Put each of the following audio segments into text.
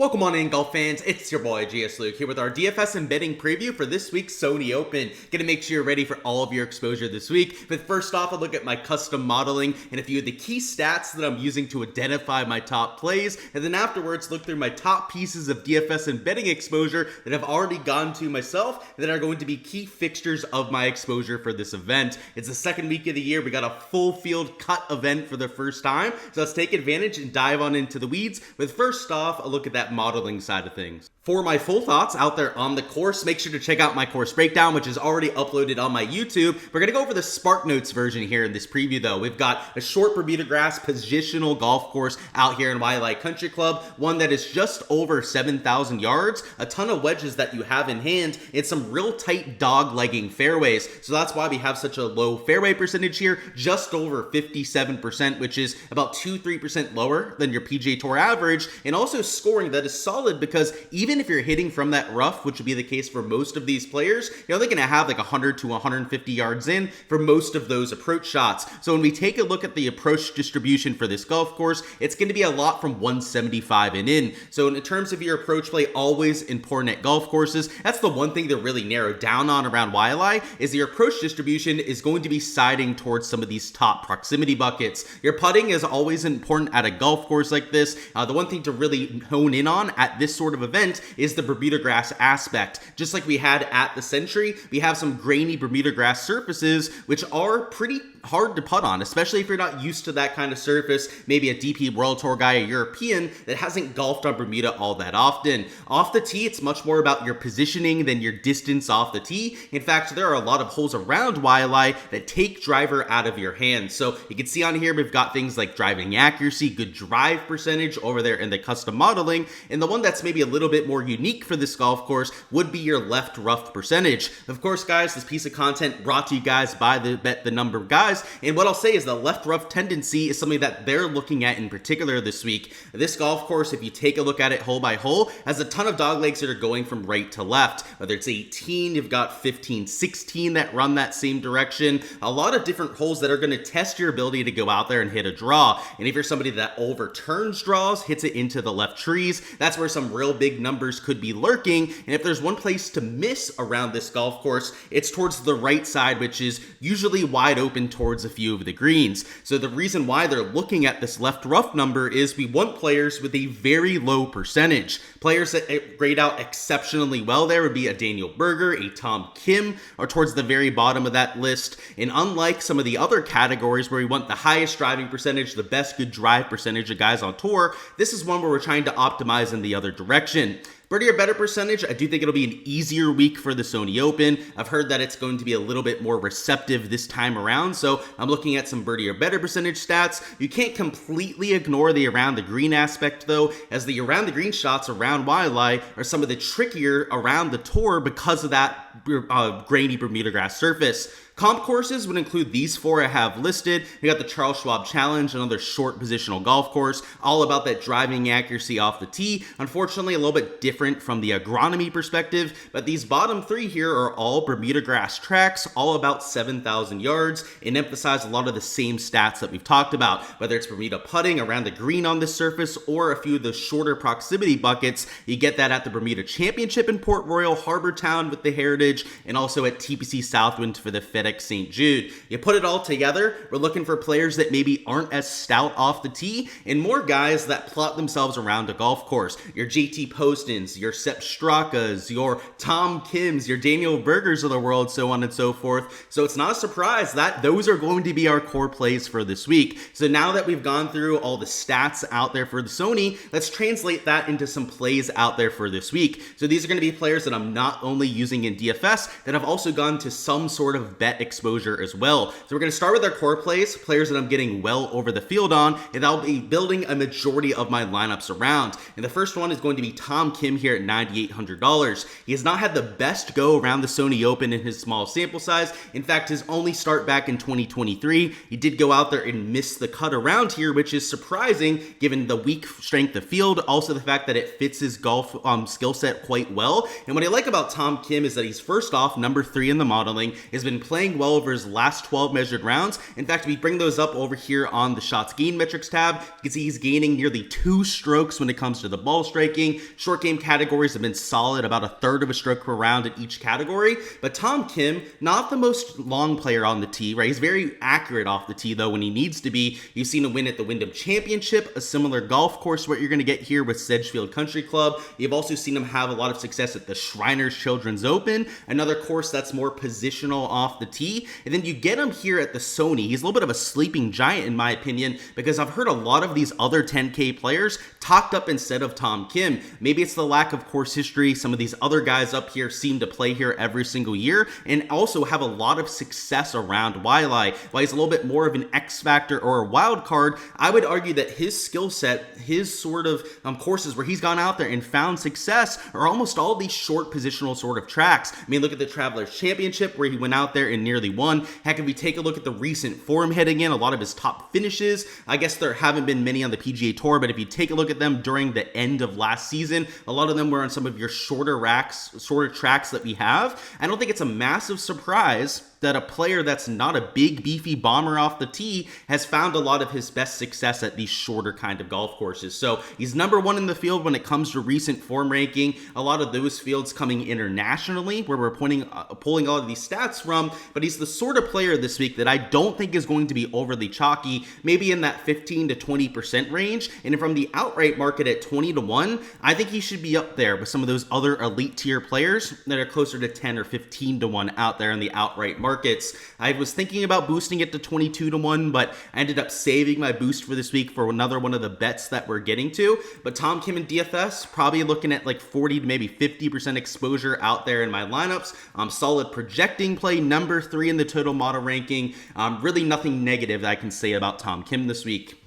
Welcome on in, golf fans. It's your boy Gsluke here with our DFS and betting preview for this week's Sony Open. Gonna make sure you're ready for all of your exposure this week. But first off, I'll look at my custom modeling and a few of the key stats that I'm using to identify my top plays. And then afterwards, look through my top pieces of DFS and betting exposure that I've already gone to myself that are going to be key fixtures of my exposure for this event. It's the second week of the year. We got a full field cut event for the first time. So let's take advantage and dive on into the weeds. But first off, a look at that modeling side of things. For my full thoughts out there on the course, make sure to check out my course breakdown, which is already uploaded on my YouTube. We're going to go over the Spark Notes version here in this preview, though. We've got a short Bermuda grass positional golf course out here in Waialae Country Club, one that is just over 7,000 yards, a ton of wedges that you have in hand, and some real tight dog-legging fairways. So that's why we have such a low fairway percentage here, just over 57%, which is about 2-3% lower than your PGA Tour average, and also scoring that is solid because even if you're hitting from that rough, which would be the case for most of these players, you're only going to have like 100 to 150 yards in for most of those approach shots. So when we take a look at the approach distribution for this golf course, it's going to be a lot from 175 and in. So in terms of your approach play, always important at golf courses. That's the one thing to really narrow down on around Waialae is your approach distribution is going to be siding towards some of these top proximity buckets. Your putting is always important at a golf course like this. The one thing to really hone in on at this sort of event is the Bermuda grass aspect. Just like we had at the Century, we have some grainy Bermuda grass surfaces, which are pretty hard to putt on, especially if you're not used to that kind of surface, maybe a DP World Tour guy, a European that hasn't golfed on Bermuda all that often. Off the tee, it's much more about your positioning than your distance off the tee. In fact, there are a lot of holes around Waialae that take driver out of your hands. So you can see on here, we've got things like driving accuracy, good drive percentage over there in the custom modeling. And the one that's maybe a little bit more unique for this golf course would be your left rough percentage. Of course, guys, this piece of content brought to you guys by the Bet the Number guys. And what I'll say is the left rough tendency is something that they're looking at in particular this week. This golf course, if you take a look at it hole by hole, has a ton of dog legs that are going from right to left. Whether it's 18, you've got 15, 16 that run that same direction. A lot of different holes that are going to test your ability to go out there and hit a draw. And if you're somebody that overturns draws, hits it into the left trees, that's where some real big numbers could be lurking. And if there's one place to miss around this golf course, it's towards the right side, which is usually wide open towards a few of the greens. So the reason why they're looking at this left rough number is we want players with a very low percentage. Players that grade out exceptionally well there would be a Daniel Berger, a Tom Kim, or towards the very bottom of that list. And unlike some of the other categories where we want the highest driving percentage, the best good drive percentage of guys on tour, this is one where we're trying to optimize in the other direction. Birdie or better percentage, I do think it'll be an easier week for the Sony Open. I've heard that it's going to be a little bit more receptive this time around, so I'm looking at some birdie or better percentage stats. You can't completely ignore the around the green aspect, though, as the around the green shots around Waialae are some of the trickier around the tour because of that grainy Bermuda grass surface. Comp courses would include these four I have listed. We got the Charles Schwab Challenge, another short positional golf course, all about that driving accuracy off the tee. Unfortunately, a little bit different from the agronomy perspective, but these bottom three here are all Bermuda grass tracks, all about 7,000 yards, and emphasize a lot of the same stats that we've talked about, whether it's Bermuda putting around the green on this surface or a few of the shorter proximity buckets. You get that at the Bermuda Championship in Port Royal, Harbor Town with the Heritage, and also at TPC Southwind for the Fedex St. Jude. You put it all together, we're looking for players that maybe aren't as stout off the tee and more guys that plot themselves around a golf course. Your JT Postons, your Sepp Straka's, your Tom Kims, your Daniel Bergers of the world, so on and so forth. So it's not a surprise that those are going to be our core plays for this week. So now that we've gone through all the stats out there for the Sony, let's translate that into some plays out there for this week. So these are going to be players that I'm not only using in DFS, that I've also gone to some sort of bet exposure as well. So we're going to start with our core plays, players that I'm getting well over the field on, and I'll be building a majority of my lineups around. And the first one is going to be Tom Kim Kim here at $9,800. He has not had the best go around the Sony Open in his small sample size. In fact, his only start back in 2023, he did go out there and miss the cut around here, which is surprising given the weak strength of field, also the fact that it fits his golf skill set quite well. And what I like about Tom Kim is that he's first off number 3 in the modeling, has been playing well over his last 12 measured rounds. In fact, if we bring those up over here on the shots gain metrics tab, you can see he's gaining nearly 2 strokes when it comes to the ball striking. Short game categories have been solid, about a third of a stroke per round in each category. But Tom Kim, not the most long player on the tee, right? He's very accurate off the tee though when he needs to be. You've seen him win at the Wyndham Championship, a similar golf course what you're going to get here with Sedgefield Country Club. You've also seen him have a lot of success at the Shriners Children's Open, another course that's more positional off the tee. And then you get him here at the Sony. He's a little bit of a sleeping giant in my opinion, because I've heard a lot of these other 10K players talked up instead of Tom Kim. Maybe it's the lack of course history. Some of these other guys up here seem to play here every single year and also have a lot of success around Waialae. While he's a little bit more of an X factor or a wild card, I would argue that his skill set, his sort of courses where he's gone out there and found success are almost all these short positional sort of tracks. I mean, look at the Travelers Championship where he went out there and nearly won. Heck, if we take a look at the recent form heading in, a lot of his top finishes, I guess there haven't been many on the PGA Tour, but if you take a look at them during the end of last season, a lot of them were on some of your shorter tracks that we have. I don't think it's a massive surprise that a player that's not a big beefy bomber off the tee has found a lot of his best success at these shorter kind of golf courses. So he's number 1 in the field when it comes to recent form ranking. A lot of those fields coming internationally where we're pulling all of these stats from, but he's the sort of player this week that I don't think is going to be overly chalky, maybe in that 15 to 20% range. And from the outright market at 20 to 1, I think he should be up there with some of those other elite tier players that are closer to 10 or 15 to 1 out there in the outright markets. I was thinking about boosting it to 22 to 1, but I ended up saving my boost for this week for another one of the bets that we're getting to. But Tom Kim and DFS, probably looking at like 40 to maybe 50% exposure out there in my lineups. Solid projecting play, number 3 in the total model ranking. Really nothing negative that I can say about Tom Kim this week.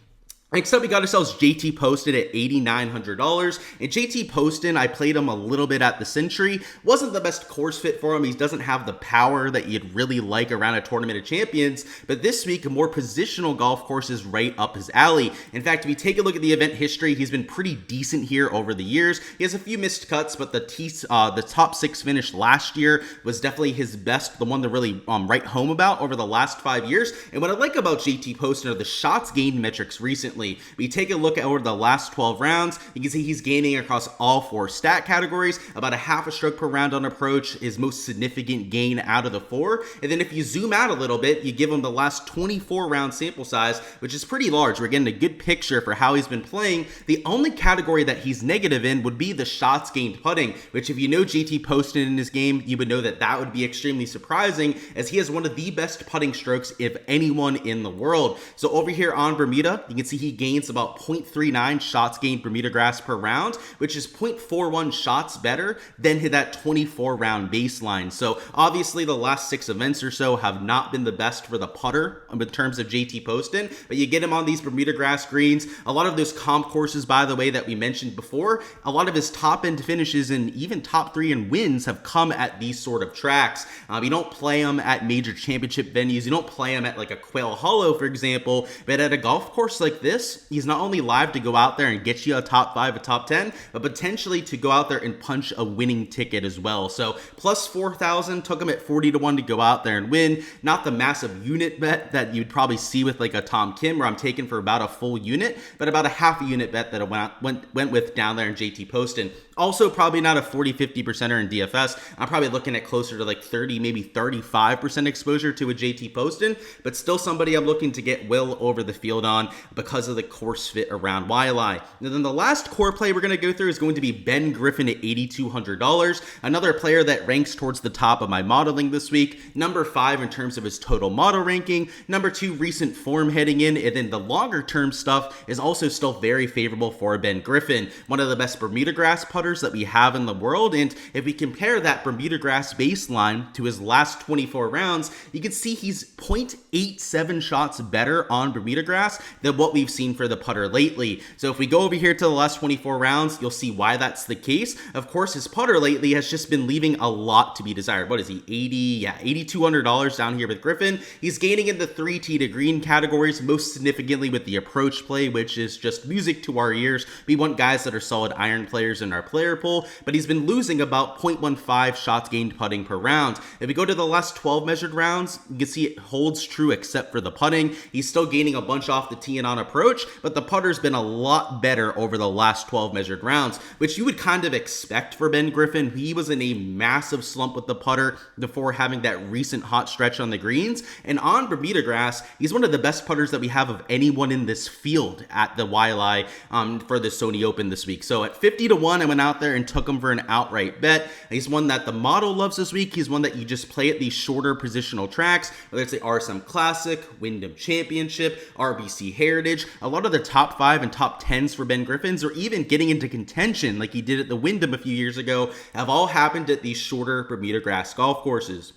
Next up, we got ourselves JT Poston at $8,900. And JT Poston, I played him a little bit at the Century. Wasn't the best course fit for him. He doesn't have the power that you'd really like around a Tournament of Champions. But this week, a more positional golf course is right up his alley. In fact, if you take a look at the event history, he's been pretty decent here over the years. He has a few missed cuts, but the top 6 finish last year was definitely his best, the one to really write home about over the last 5 years. And what I like about JT Poston are the shots gained metrics recently. We take a look at over the last 12 rounds, you can see he's gaining across all 4 stat categories, about a half a stroke per round on approach, his most significant gain out of the 4. And then if you zoom out a little bit, you give him the last 24 round sample size, which is pretty large. We're getting a good picture for how he's been playing. The only category that he's negative in would be the shots gained putting, which if you know JT Poston in his game, you would know that that would be extremely surprising, as he has one of the best putting strokes if anyone in the world. So over here on Bermuda, you can see he gains about 0.39 shots gained Bermuda grass per round, which is 0.41 shots better than that 24 round baseline. So obviously the last 6 events or so have not been the best for the putter in terms of JT Poston, but you get him on these Bermuda grass greens. A lot of those comp courses, by the way, that we mentioned before, a lot of his top end finishes and even top 3 in wins have come at these sort of tracks. You don't play them at major championship venues. You don't play them at like a Quail Hollow, for example, but at a golf course like this, he's not only live to go out there and get you a top 5, a top 10, but potentially to go out there and punch a winning ticket as well. So plus 4,000, took him at 40 to 1 to go out there and win. Not the massive unit bet that you'd probably see with like a Tom Kim, where I'm taking for about a full unit, but about a half a unit bet that I went with down there in JT Poston. Also, probably not a 40-50%er in DFS. I'm probably looking at closer to like 30, maybe 35% exposure to a JT Poston, but still somebody I'm looking to get well over the field on because of the course fit around Waialae. And then the last core play we're going to go through is going to be Ben Griffin at $8,200. Another player that ranks towards the top of my modeling this week. Number 5 in terms of his total model ranking. Number 2, recent form heading in. And then the longer term stuff is also still very favorable for Ben Griffin. One of the best Bermuda grass putters putters that we have in the world. And if we compare that Bermuda grass baseline to his last 24 rounds, you can see he's 0.87 shots better on Bermuda grass than what we've seen for the putter lately. So if we go over here to the last 24 rounds, you'll see why that's the case. Of course, his putter lately has just been leaving a lot to be desired. What is he? $8,200 down here with Griffin. He's gaining in the 3 tee to green categories, most significantly with the approach play, which is just music to our ears. We want guys that are solid iron players in our player pool, but he's been losing about 0.15 shots gained putting per round. If we go to the last 12 measured rounds, you can see it holds true except for the putting. He's still gaining a bunch off the tee and on approach, but the putter's been a lot better over the last 12 measured rounds, which you would kind of expect for Ben Griffin. He was in a massive slump with the putter before having that recent hot stretch on the greens, and on Bermuda grass, he's one of the best putters that we have of anyone in this field at the Waialae for the Sony Open this week. So at 50 to 1, I went out there and took him for an outright bet. He's one that the model loves this week. He's one that you just play at these shorter positional tracks, whether it's the RSM Classic, Wyndham Championship, RBC Heritage. A lot of the top 5 and top 10s for Ben Griffins, or even getting into contention like he did at the Wyndham a few years ago, have all happened at these shorter Bermuda grass golf courses.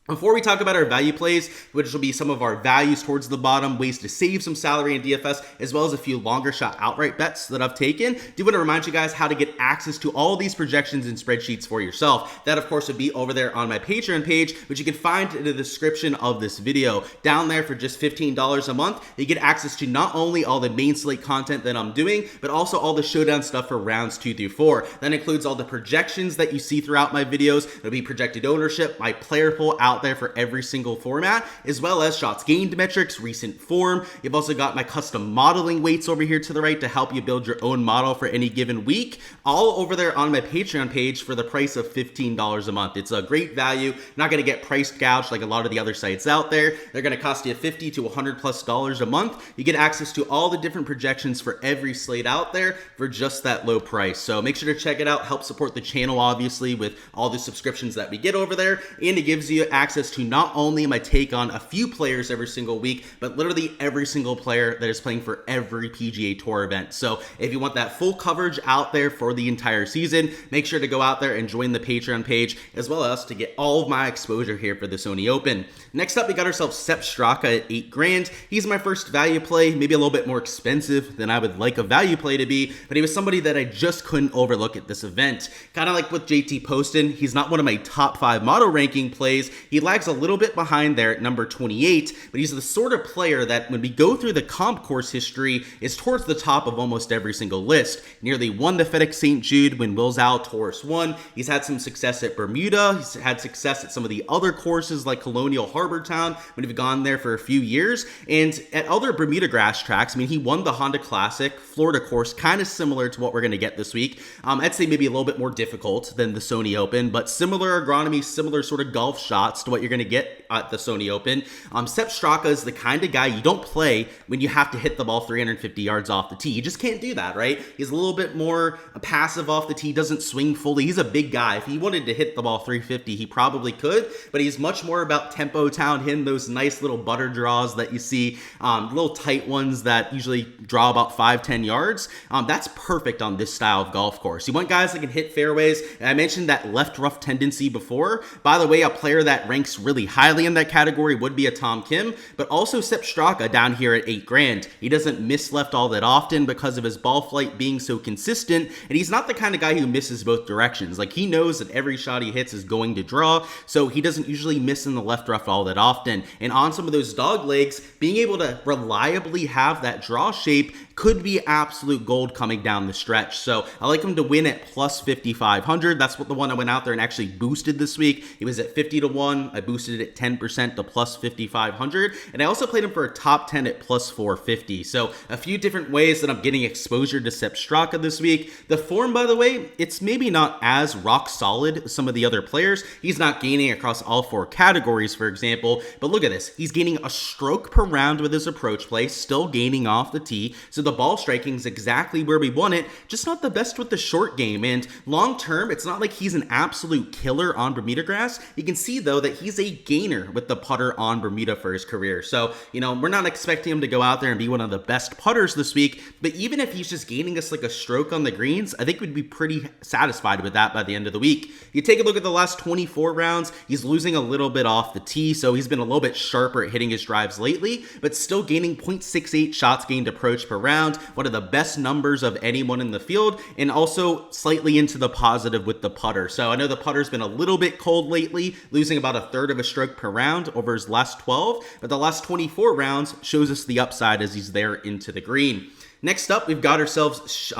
Before we talk about our value plays, which will be some of our values towards the bottom, ways to save some salary in DFS, as well as a few longer shot outright bets that I've taken, do want to remind you guys how to get access to all these projections and spreadsheets for yourself. That, of course, would be over there on my Patreon page, which you can find in the description of this video. Down there for just $15 a month, you get access to not only all the main slate content that I'm doing, but also all the showdown stuff for rounds 2 through 4. That includes all the projections that you see throughout my videos. It'll be projected ownership, my player pool out there for every single format, as well as shots gained metrics, recent form. You've also got my custom modeling weights over here to the right to help you build your own model for any given week, all over there on my Patreon page for the price of $15 a month. It's a great value. Not going to get price gouged like a lot of the other sites out there. They're going to cost you $50 to $100+ a month. You get access to all the different projections for every slate out there for just that low price. So make sure to check it out. Help support the channel, obviously, with all the subscriptions that we get over there, and it gives you access to not only my take on a few players every single week, but literally every single player that is playing for every PGA Tour event. So if you want that full coverage out there for the entire season, make sure to go out there and join the Patreon page, as well as to get all of my exposure here for the Sony Open. Next up, we got ourselves Sepp Straka at $8,000. He's my first value play, maybe a little bit more expensive than I would like a value play to be, but he was somebody that I just couldn't overlook at this event. Kind of like with JT Poston, he's not one of my top 5 model ranking plays. He lags a little bit behind there at number 28, but he's the sort of player that when we go through the comp course history is towards the top of almost every single list. Nearly won the Fedex St. Jude when Will Zalatoris won. He's had some success at Bermuda. He's had success at some of the other courses like Colonial Harbor Town when we've gone there for a few years. And at other Bermuda grass tracks, I mean, he won the Honda Classic, Florida course, kind of similar to what we're going to get this week. I'd say maybe a little bit more difficult than the Sony Open, but similar agronomy, similar sort of golf shots to what you're going to get at the Sony Open. Sepp Straka is the kind of guy you don't play when you have to hit the ball 350 yards off the tee. You just can't do that, right? He's a little bit more passive off the tee, doesn't swing fully. He's a big guy. If he wanted to hit the ball 350, he probably could, but he's much more about tempo town, hitting those nice little butter draws that you see, little tight ones that usually draw about 5-10 yards. That's perfect on this style of golf course. You want guys that can hit fairways, and I mentioned that left rough tendency before. By the way, a player that ranks really highly in that category would be a Tom Kim, but also Sepp Straka down here at $8,000. He doesn't miss left all that often because of his ball flight being so consistent, and he's not the kind of guy who misses both directions. Like, he knows that every shot he hits is going to draw, so he doesn't usually miss in the left rough all that often. And on some of those dog legs, being able to reliably have that draw shape could be absolute gold coming down the stretch. So I like him to win at plus 5,500. That's what the one I went out there and actually boosted this week. He was at 50 to 1. I boosted it at 10% to plus 5,500. And I also played him for a top 10 at plus 450. So a few different ways that I'm getting exposure to Sepp Straka this week. The form, by the way, it's maybe not as rock solid as some of the other players. He's not gaining across all 4 categories, for example. But look at this. He's gaining a stroke per round with his approach play, still gaining off the tee. So the ball striking is exactly where we want it, just not the best with the short game. And long term, it's not like he's an absolute killer on Bermuda grass. You can see though that he's a gainer with the putter on Bermuda for his career. So, we're not expecting him to go out there and be one of the best putters this week, but even if he's just gaining us like a stroke on the greens, I think we'd be pretty satisfied with that by the end of the week. You take a look at the last 24 rounds, he's losing a little bit off the tee, so he's been a little bit sharper at hitting his drives lately, but still gaining 0.68 shots gained approach per round, one of the best numbers of anyone in the field, and also slightly into the positive with the putter. So I know the putter's been a little bit cold lately, losing about a third of a stroke per round over his last 12, but the last 24 rounds shows us the upside as he's there into the green. Next up, we've got ourselves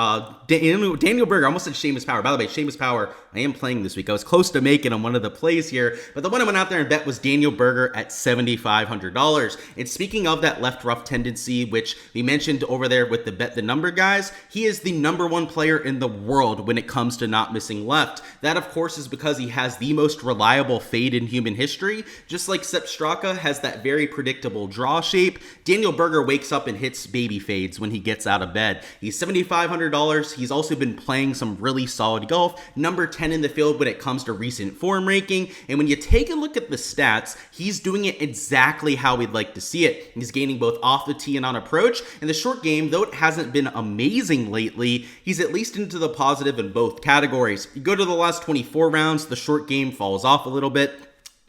Daniel Berger. I almost said Seamus Power. By the way, Seamus Power, I am playing this week. I was close to making him one of the plays here, but the one I went out there and bet was Daniel Berger at $7,500. And speaking of that left rough tendency, which we mentioned over there with the bet the number guys, he is the #1 player in the world when it comes to not missing left. That, of course, is because he has the most reliable fade in human history. Just like Sepp Straka has that very predictable draw shape, Daniel Berger wakes up and hits baby fades when he gets out of bed. He's $7,500. He's also been playing some really solid golf, number 10 in the field when it comes to recent form ranking. And when you take a look at the stats, he's doing it exactly how we'd like to see it. He's gaining both off the tee and on approach. In the short game, though it hasn't been amazing lately, he's at least into the positive in both categories. You go to the last 24 rounds, the short game falls off a little bit.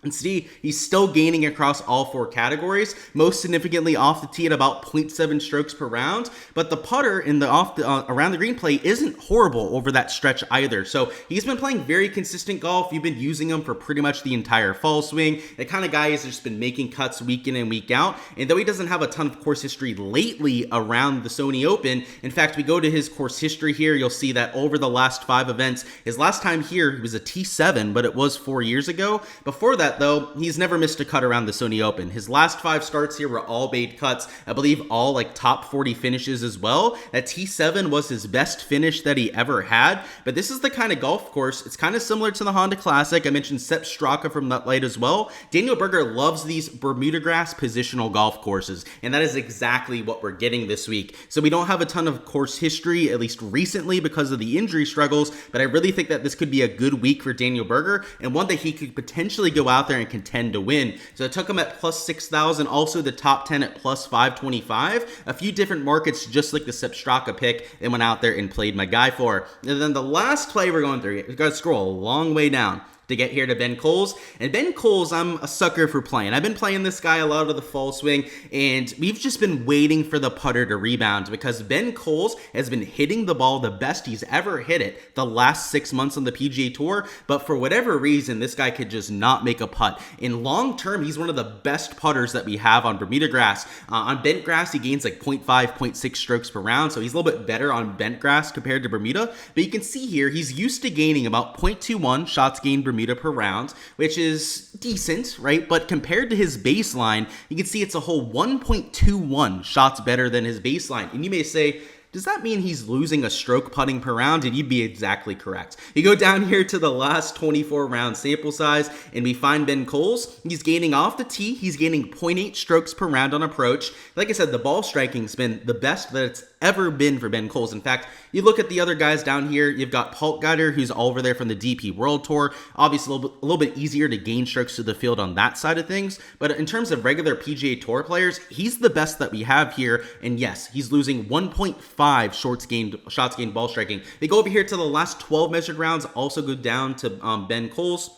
And see, he's still gaining across all 4 categories, most significantly off the tee at about 0.7 strokes per round, but the putter in the around the green play isn't horrible over that stretch either. So he's been playing very consistent golf. You've been using him for pretty much the entire fall swing. The kind of guy has just been making cuts week in and week out. And though he doesn't have a ton of course history lately around the Sony Open, in fact, we go to his course history here, you'll see that over the last 5 events, his last time here, he was a T7, but it was 4 years ago. Before that, though, he's never missed a cut around the Sony Open. His last 5 starts here were all made cuts. I believe all like top 40 finishes as well. That T7 was his best finish that he ever had. But this is the kind of golf course. It's kind of similar to the Honda Classic. I mentioned Sepp Straka from that light as well. Daniel Berger loves these Bermuda grass positional golf courses, and that is exactly what we're getting this week. So we don't have a ton of course history, at least recently, because of the injury struggles, but I really think that this could be a good week for Daniel Berger, and one that he could potentially go out there and contend to win. So I took him at plus 6,000, also the top 10 at plus 525, a few different markets just like the Sepp Straka pick, and went out there and played my guy for. And then the last play we're going through, you gotta scroll a long way down to get here to Ben Coles. And Ben Coles, I'm a sucker for playing. I've been playing this guy a lot of the fall swing, and we've just been waiting for the putter to rebound because Ben Coles has been hitting the ball the best he's ever hit it the last 6 months on the PGA Tour, but for whatever reason, this guy could just not make a putt. In long term, he's one of the best putters that we have on Bermuda grass. On bent grass, he gains like 0.5, 0.6 strokes per round, so he's a little bit better on bent grass compared to Bermuda, but you can see here, he's used to gaining about 0.21 shots gained Bermuda per round, which is decent, right? But compared to his baseline, you can see it's a whole 1.21 shots better than his baseline. And you may say, does that mean he's losing a stroke putting per round? And you'd be exactly correct. You go down here to the last 24 round sample size, and we find Ben Coles. He's gaining off the tee. He's gaining 0.8 strokes per round on approach. Like I said, the ball striking's been the best that it's ever been for Ben Coles. In fact, you look at the other guys down here, you've got Paltgeider, who's over there from the DP World Tour. Obviously, a little bit easier to gain strokes to the field on that side of things. But in terms of regular PGA Tour players, he's the best that we have here. And yes, he's losing 1.5 shots gained ball striking. They go over here to the last 12 measured rounds, also go down to Ben Coles.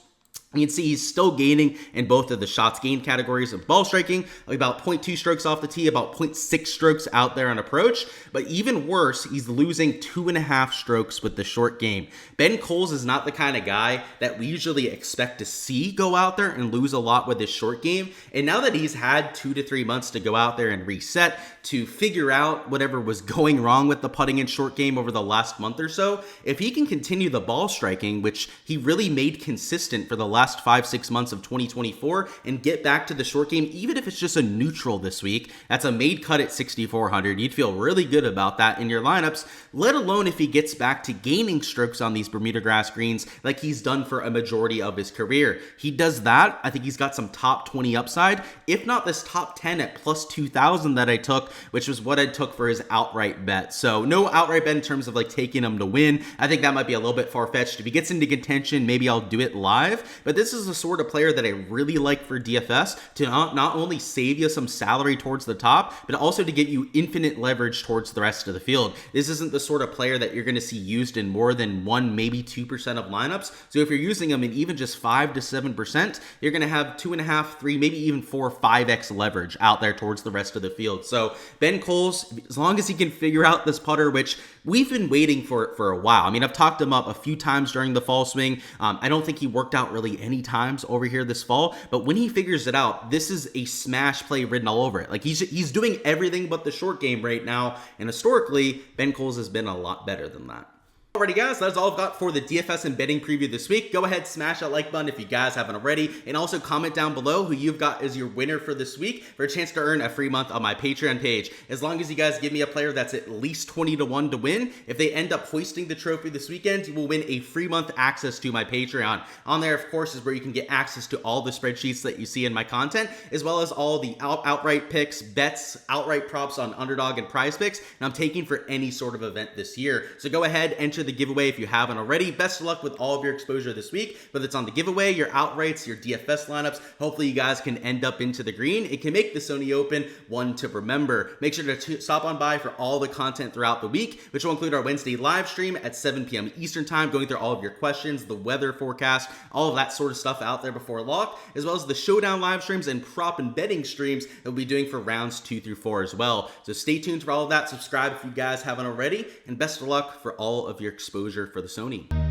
You can see he's still gaining in both of the shots gained categories of ball striking, about 0.2 strokes off the tee, about 0.6 strokes out there on approach. But even worse, he's losing 2.5 strokes with the short game. Ben Coles is not the kind of guy that we usually expect to see go out there and lose a lot with his short game. And now that he's had 2 to 3 months to go out there and reset, to figure out whatever was going wrong with the putting and short game over the last month or so, if he can continue the ball striking, which he really made consistent for the last last 5-6 months of 2024 and get back to the short game, even if it's just a neutral this week. That's a made cut at 6,400. You'd feel really good about that in your lineups, let alone if he gets back to gaining strokes on these Bermuda grass greens like he's done for a majority of his career. He does that, I think he's got some top 20 upside, if not this top 10 at plus 2,000 that I took, which was what I took for his outright bet. So no outright bet in terms of like taking him to win. I think that might be a little bit far-fetched. If he gets into contention, maybe I'll do it live, but this is the sort of player that I really like for DFS to not only save you some salary towards the top, but also to get you infinite leverage towards the rest of the field. This isn't the sort of player that you're going to see used in more than 1, maybe 2% of lineups. So if you're using them in even just 5 to 7%, you're going to have 2.5, 3, maybe even 4, 5x leverage out there towards the rest of the field. So Ben Coles, as long as he can figure out this putter, which we've been waiting for a while. I mean, I've talked him up a few times during the fall swing. I don't think he worked out really any times over here this fall, but when he figures it out, this is a smash play written all over it. Like he's doing everything but the short game right now, and historically, Ben Coles has been a lot better than that. Alrighty guys, that's all I've got for the DFS and betting preview this week. Go ahead, smash that like button if you guys haven't already, and also comment down below who you've got as your winner for this week for a chance to earn a free month on my Patreon page. As long as you guys give me a player that's at least 20 to 1 to win, if they end up hoisting the trophy this weekend, you will win a free month access to my Patreon. On there, of course, is where you can get access to all the spreadsheets that you see in my content, as well as all the outright picks, bets, outright props on Underdog and Prize Picks, and I'm taking for any sort of event this year. So go ahead, enter the giveaway if you haven't already. Best of luck with all of your exposure this week, whether it's on the giveaway, your outrights, your DFS lineups. Hopefully you guys can end up into the green. It can make the Sony Open one to remember. Make sure to stop on by for all the content throughout the week, which will include our Wednesday live stream at 7 p.m. Eastern time, going through all of your questions, the weather forecast, all of that sort of stuff out there before lock, as well as the showdown live streams and prop and betting streams that we'll be doing for rounds 2 through 4 as well. So stay tuned for all of that. Subscribe if you guys haven't already, and best of luck for all of your exposure for the Sony.